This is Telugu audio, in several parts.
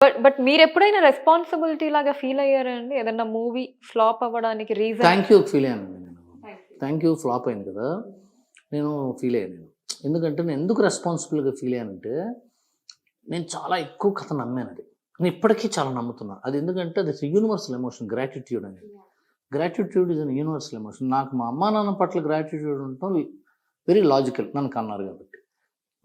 బట్ మీరెప్పుడైనా రెస్పాన్సిబిలిటీ లాగా ఫీల్ అయ్యారా అండి? ఏదన్నా మూవీ ఫ్లాప్ అవ్వడానికి రీజన్? థ్యాంక్ యూ ఫీల్ అయ్యానండి నేను. థ్యాంక్ యూ ఫ్లాప్ అయింది కదా, నేను ఫీల్ అయ్యాను నేను. ఎందుకంటే నేను ఎందుకు రెస్పాన్సిబుల్గా ఫీల్ అయ్యానంటే, నేను చాలా ఎక్కువ కథ నమ్మాను అది. నేను ఇప్పటికీ చాలా నమ్ముతున్నా అది. ఎందుకంటే అది యూనివర్సల్ ఎమోషన్, గ్రాటిట్యూడ్ అనేది. Gratitude is an universal emotion. నాకు మా అమ్మా నాన్న పట్ల గ్రాటిట్యూడ్ ఉండటం వెరీ లాజికల్, నన్ను కన్నారు కాబట్టి.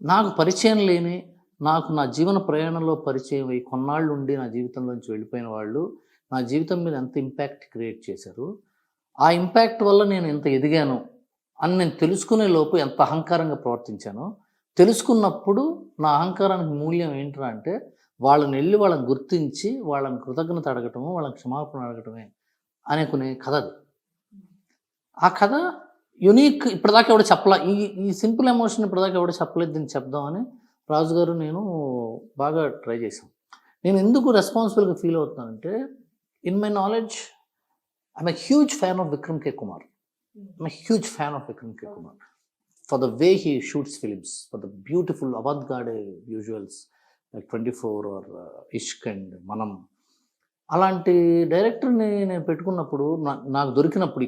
నాకు పరిచయం లేని, నాకు నా జీవన ప్రయాణంలో పరిచయం అయ్యి కొన్నాళ్ళు ఉండి నా జీవితంలోంచి వెళ్ళిపోయిన వాళ్ళు నా జీవితం మీద ఎంత ఇంపాక్ట్ క్రియేట్ చేశారు, ఆ ఇంపాక్ట్ వల్ల నేను ఎంత ఎదిగాను అని నేను తెలుసుకునే లోపు ఎంత అహంకారంగా ప్రవర్తించానో, తెలుసుకున్నప్పుడు నా అహంకారానికి మూల్యం ఏంట్రా అంటే, వాళ్ళని వెళ్ళి వాళ్ళని గుర్తించి వాళ్ళని కృతజ్ఞత అడగటము, వాళ్ళని క్షమాపణ అడగటమే అనుకునే కథ అది. ఆ కథ యునీక్, ఇప్పటిదాకా ఎవడో చెప్పలా. ఈ సింపుల్ ఎమోషన్ ఇప్పటిదాకా ఎవడో చెప్పలేదు, దీన్ని చెప్దామని రాజు గారు నేను బాగా ట్రై చేశాం. నేను ఎందుకు రెస్పాన్సిబుల్గా ఫీల్ అవుతున్నానంటే, in my knowledge I'm a huge fan of Vikram K Kumar. I'm a huge fan of Vikram K Kumar for the way he shoots films, for the beautiful avant-garde visuals like 24 or Ishq and Manam. అలాంటి డైరెక్టర్ని నేను పెట్టుకున్నప్పుడు, నాకు దొరికినప్పుడు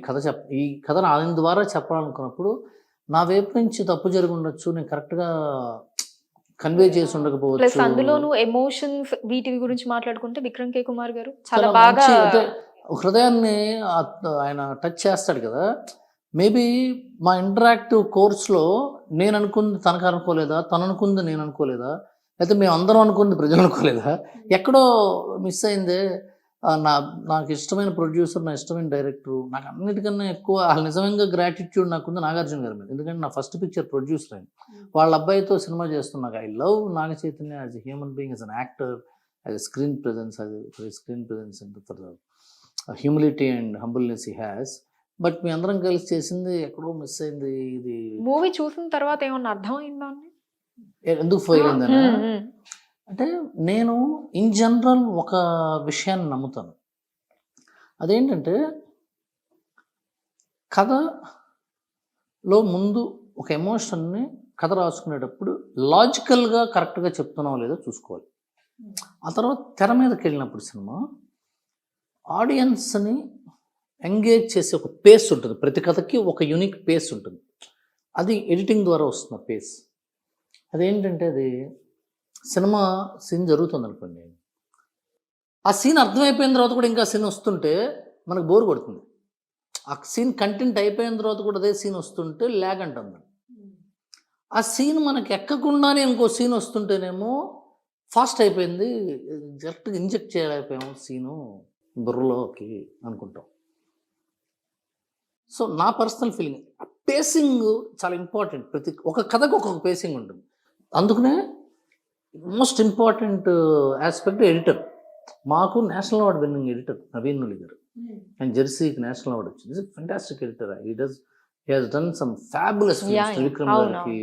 ఈ కథను ఆయన ద్వారా చెప్పాలనుకున్నప్పుడు, నా వైపు నుంచి తప్పు జరిగి ఉండొచ్చు, నేను కరెక్ట్గా కన్వే చేసి ప్లస్ ఉండకపోవచ్చు. అందులోనూ ఎమోషన్స్ వీటి గురించి మాట్లాడుకుంటే విక్రమ్ కే కుమార్ గారు చాలా చాలా బాగా మంచి, అంటే హృదయాన్ని ఆయన టచ్ చేస్తాడు కదా. మేబీ మా ఇంటరాక్టివ్ కోర్స్లో నేను అనుకుంది తనకు అనుకోలేదా, తను అనుకుంది నేను అనుకోలేదా, లేకపోతే మేము అందరం అనుకుంది ప్రజలు అనుకోలేదా, ఎక్కడో మిస్ అయిందే. నాకు ఇష్టమైన ప్రొడ్యూసర్, నా ఇష్టమైన డైరెక్టర్, నాకు అన్నిటికన్నా ఎక్కువ నిజంగా గ్రాటిట్యూడ్ నాకుంది నాగార్జున గారి మీద. ఎందుకంటే నా ఫస్ట్ పిక్చర్ ప్రొడ్యూసర్ ఆయన. వాళ్ళ అబ్బాయితో సినిమా చేస్తున్నాక I love Naga Chaitanya as a human being, as an actor, as a screen presence, and for the humility and humbleness he has. But మీ అందరం కలిసి చేసింది ఎక్కడో మిస్ అయింది. ఇది మూవీ చూసిన తర్వాత ఏమన్నా అర్థమైందా అండి? ఎందుకు ఫెయిల్ అయిందనా అంటే, నేను ఇన్ జనరల్ ఒక విషయాన్ని నమ్ముతాను. అదేంటంటే, కథలో ముందు ఒక ఎమోషన్ని కథ రాసుకునేటప్పుడు లాజికల్గా కరెక్ట్గా చెప్తున్నావో లేదో చూసుకోవాలి. ఆ తర్వాత తెర మీదకి వెళ్ళినప్పుడు సినిమా ఆడియన్స్ని ఎంగేజ్ చేసే ఒక పేస్ ఉంటుంది. ప్రతి కథకి ఒక యూనిక్ పేస్ ఉంటుంది. అది ఎడిటింగ్ ద్వారా వస్తున్న పేస్. అదేంటంటే, అది సినిమా సీన్ జరుగుతుంది అనుకోండి, ఆ సీన్ అర్థమైపోయిన తర్వాత కూడా ఇంకా సీన్ వస్తుంటే మనకు బోర్ కొడుతుంది. ఆ సీన్ కంటెంట్ అయిపోయిన తర్వాత కూడా అదే సీన్ వస్తుంటే ల్యాగ్ అంటాం. ఆ సీన్ మనకి ఎక్కకుండానే ఇంకో సీన్ వస్తుంటేనేమో ఫాస్ట్ అయిపోయింది, జస్ట్ ఇంజెక్ట్ చేయలేకపోయాము సీను బుర్రలోకి అనుకుంటాం. సో నా పర్సనల్ ఫీలింగ్, పేసింగ్ చాలా ఇంపార్టెంట్. ప్రతి ఒక కథకు ఒక్కొక్క పేసింగ్ ఉంటుంది. అందుకనే మోస్ట్ ఇంపార్టెంట్ ఆస్పెక్ట్ ఎడిటర్. మాకు national award winning editor Naveen Nooli garu, and జెర్సీకి నేషనల్ అవార్డు వచ్చింది. Fantastic editor. He has done some fabulous films. Vikram గారికి,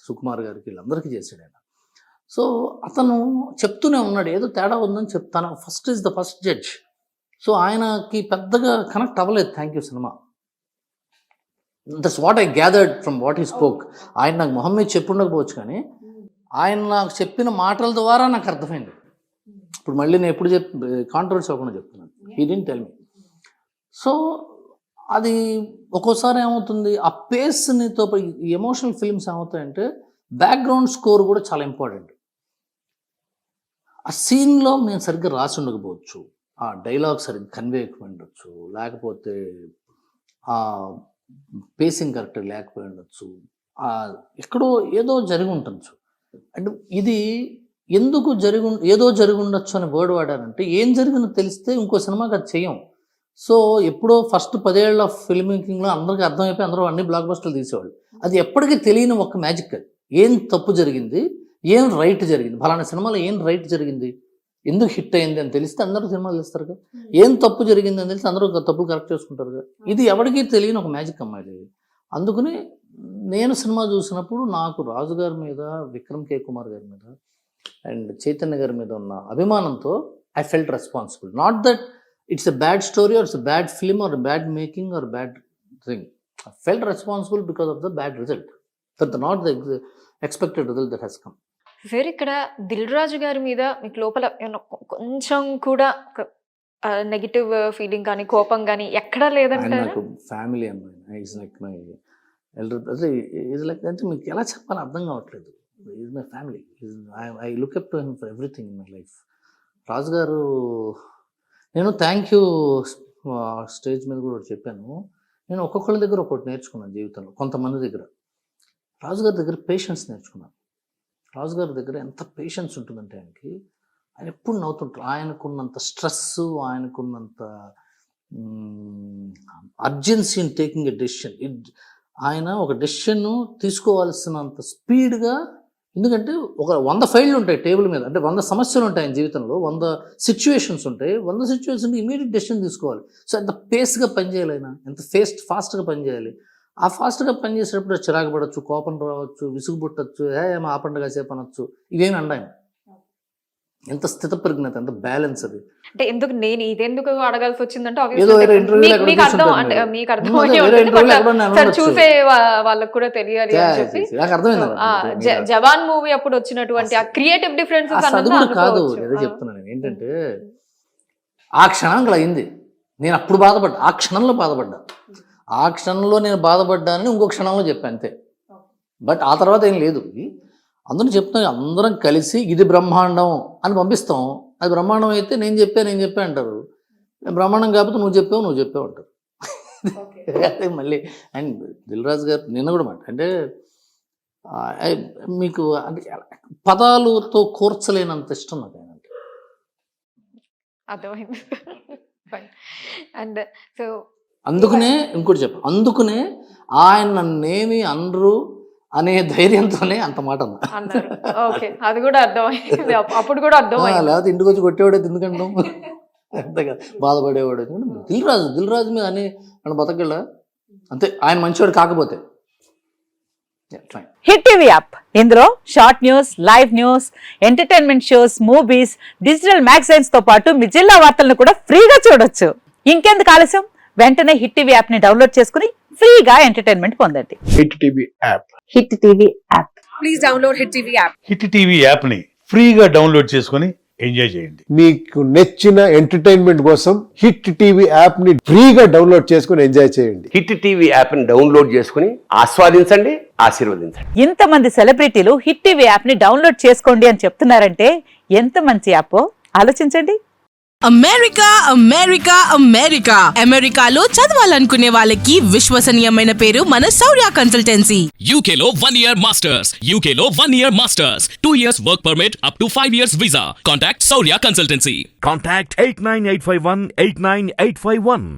సుకుమార్ గారికి, వీళ్ళందరికీ చేశాడు ఆయన. సో అతను చెప్తూనే ఉన్నాడు ఏదో తేడా ఉందని చెప్తాను. First is the first judge. So ఆయనకి పెద్దగా కనెక్ట్ అవ్వలేదు thank you cinema. That's what I gathered from what he spoke. ఆయన నాకు మొహం మీద చెప్పి ఉండకపోవచ్చు, కానీ ఆయన నాకు చెప్పిన మాటల ద్వారా నాకు అర్థమైంది. ఇప్పుడు మళ్ళీ నేను ఎప్పుడు కాంట్రవర్సీ అవ్వకుండా చెప్తున్నాను. He didn't tell me. So అది ఒక్కోసారి ఏమవుతుంది, ఆ పేస్నితో ఎమోషనల్ ఫిల్మ్స్ ఏమవుతాయంటే, బ్యాక్గ్రౌండ్ స్కోర్ కూడా చాలా ఇంపార్టెంట్. ఆ సీన్లో మేము సరిగ్గా రాసి ఉండకపోవచ్చు, ఆ డైలాగ్ సరిగ్గా కన్వే ఉండొచ్చు, లేకపోతే ఆ పేసింగ్ కరెక్ట్ లేకపోయి ఉండొచ్చు, ఎక్కడో ఏదో జరిగి ఉండొచ్చు. అంటే ఇది ఎందుకు ఏదో జరిగి ఉండొచ్చు అనే వర్డ్ వాడారంటే, ఏం జరిగిందో తెలిస్తే ఇంకో సినిమాకి అది చెయ్యం. సో ఎప్పుడో ఫస్ట్ 10 ఏళ్ల ఫిల్మ్ మేకింగ్లో అందరికీ అర్థమైపోయి అందరూ అన్ని బ్లాక్ బస్టర్లు తీసేవాళ్ళు. అది ఎప్పటికీ తెలియని ఒక మ్యాజిక్. అది ఏం తప్పు జరిగింది, ఏం రైట్ జరిగింది, ఫలానా సినిమాలో ఏం రైట్ జరిగింది, ఎందుకు హిట్ అయింది అని తెలిస్తే అందరూ సినిమాలు తీస్తారు కదా. ఏం తప్పు జరిగింది అని తెలిసి అందరూ తప్పులు కరెక్ట్ చేసుకుంటారు కదా. ఇది ఎవరికీ తెలియని ఒక మ్యాజిక్ అమ్మాయి. అందుకని నేను సినిమా చూసినప్పుడు నాకు రాజు గారి మీద, విక్రమ్ కే కుమార్ గారి మీద అండ్ చైతన్య గారి మీద ఉన్న అభిమానంతో I felt responsible. Not that it's a bad story or it's a bad film or bad making or bad thing. I felt responsible because of the bad result, not the expected result that has come. Sir ఇక్కడ దిల్ రాజు గారి మీద మీకు లోపల ఏమన్నా కొంచెం కూడా నెగిటివ్ ఫీలింగ్ కానీ కోపం కానీ ఎక్కడా ఆయన లేదంటారా? నాకు ఫ్యామిలీ అన్నమాట. ఈజ్ లైక్ మై ఎల్డర్, అదే ఈజ్ లైక్ అంటే మీకు ఎలా చెప్పాలో అర్థం కావట్లేదు. Is my family. I look up to him for everything in my life. Raju garu, నేను థ్యాంక్ యూ స్టేజ్ మీద కూడా ఒకటి చెప్పాను. నేను ఒక్కొక్కరి దగ్గర ఒక్కొక్కటి నేర్చుకున్నాను జీవితంలో. కొంతమంది దగ్గర, రాజుగారి దగ్గర పేషెన్స్ నేర్చుకున్నాను. రాజుగారి దగ్గర ఎంత పేషెన్స్ ఉంటుందంటే ఆయనకి, ఆయన ఎప్పుడు నవ్వుతుంటారు. ఆయనకున్నంత స్ట్రెస్, ఆయనకున్నంత urgency in taking a decision. ఆయన ఒక డెసిషన్ తీసుకోవాల్సినంత స్పీడ్గా, ఎందుకంటే ఒక 100 ఫైళ్ళు ఉంటాయి టేబుల్ మీద, అంటే 100 సమస్యలు ఉంటాయి ఆయన జీవితంలో, 100 సిచ్యువేషన్స్ ఉంటాయి. 100 సిచ్యువేషన్ ఇమీడియట్ డెసిషన్ తీసుకోవాలి. సో ఎంత పేస్గా పనిచేయాలి ఆయన, ఎంత ఫాస్ట్గా పనిచేయాలి. ఆ ఫాస్ట్గా పనిచేసేటప్పుడు చిరాకు పడవచ్చు, కోపం రావచ్చు, విసుగు పుట్టచ్చు, మా ఆ పండుగ సేపు అనొచ్చు. ఇవేమి అండ ఆయన. ఎంత స్థిత పరిజ్ఞత, ఎంత బ్యాలెన్స్ అది. అంటే ఎందుకు నేను ఇదెందుకు అడగాల్సి వచ్చిందంటే ఏదో వేరే interview లో ఎక్కడో మీకు అర్థం, చూసుంటారు అంటే మీరు. మీకు వేరే అర్థమయ్యే interview లో ఉంటుంది. ఎక్కడో నేను సార్ ఉండొచ్చు. చూసే వాళ్ళకు కూడా తెలియాలి అని చెప్పి. నాకు అర్థమైంది. జవాన్ మూవీ అప్పుడు వచ్చినటువంటి ఆ క్రియేటివ్ డిఫరెన్సెస్ అది కూడా కాదు, అదే చెప్తున్నాను నేను. ఏంటంటే ఆ క్షణంలో అయింది, నేను అప్పుడు బాధపడ్డా, ఆ క్షణంలో బాధపడ్డా. ఆ క్షణంలో నేను బాధపడ్డానని ఇంకో క్షణంలో చెప్పాను అంతే. బట్ ఆ తర్వాత ఏం లేదు. అందరూ చెప్తాను, అందరం కలిసి ఇది బ్రహ్మాండం అని పంపిస్తాం. అది బ్రహ్మాండం అయితే నేను చెప్పా అంటారు. బ్రహ్మాండం కాకపోతే నువ్వు చెప్పావు అంటారు. అదే మళ్ళీ. అండ్ దిల్ రాజు గారు నిన్న కూడా మాట, అంటే మీకు అంటే పదాలతో కూర్చలేనంత ఇష్టం నాకు ఆయన అంటే. అర్థమైంది. అండ్ సో అందుకనే ఇంకోటి చెప్పు, అందుకనే ఆయన నన్నేమి అనరు అనే ధైర్యంతోనే అంత మాట అన్నా. అన్నారు. ఓకే, అది కూడా అర్థమైంది. అప్పుడు కూడా అర్థమైంది. లేకపోతే ఇంటికి వచ్చి కొట్టేవాడు ఎందుకంటాం, అంతేగా బాధపడేవాడు. దిల్ రాజు మీద అని నన్ను బతకగల అంతే, ఆయన మంచివాడు కాకపోతే. హిట్ టీవీ యాప్, ఇందులో short news, live news, entertainment shows, movies, digital magazines తో పాటు మీ జిల్లా వార్తలను కూడా ఫ్రీగా చూడొచ్చు. ఇంకెందుకు ఆలస్యం, వెంటనే హిట్ టీవీ యాప్ ని డౌన్లోడ్ చేసుకుని ఫ్రీగా ఎంటర్టైన్మెంట్ పొందండి. Hit TV app. Hit TV app. Please download hit TV app. Hit TV యాప్ని ఫ్రీగా డౌన్లోడ్ చేసుకొని ఎంజాయ్ చేయండి. మీకు నచ్చిన ఎంటర్టైన్మెంట్ కోసం హిట్ టీవీ యాప్ ని ఫ్రీగా డౌన్లోడ్ చేసుకుని ఎంజాయ్ చేయండి. హిట్ టీవీ యాప్ని డౌన్లోడ్ చేసుకుని ఆస్వాదించండి, ఆశీర్వదించండి. ఇంతమంది సెలబ్రిటీలు హిట్ టీవీ యాప్ ని డౌన్లోడ్ చేసుకోండి అని చెప్తున్నారంటే ఎంత మంచి యాప్ ఆలోచించండి. అమెరికా అమెరికా అమెరికా అమెరికాలో చదవాలనుకునే వాళ్ళకి విశ్వసనీయమైన పేరు మన శౌర్య కన్సల్టెన్సీ. UK లో 1 year masters. UK లో 1 year masters. 2 years work permit up to 5 years visa. Contact Saurya Consultancy. Contact 89851 89851.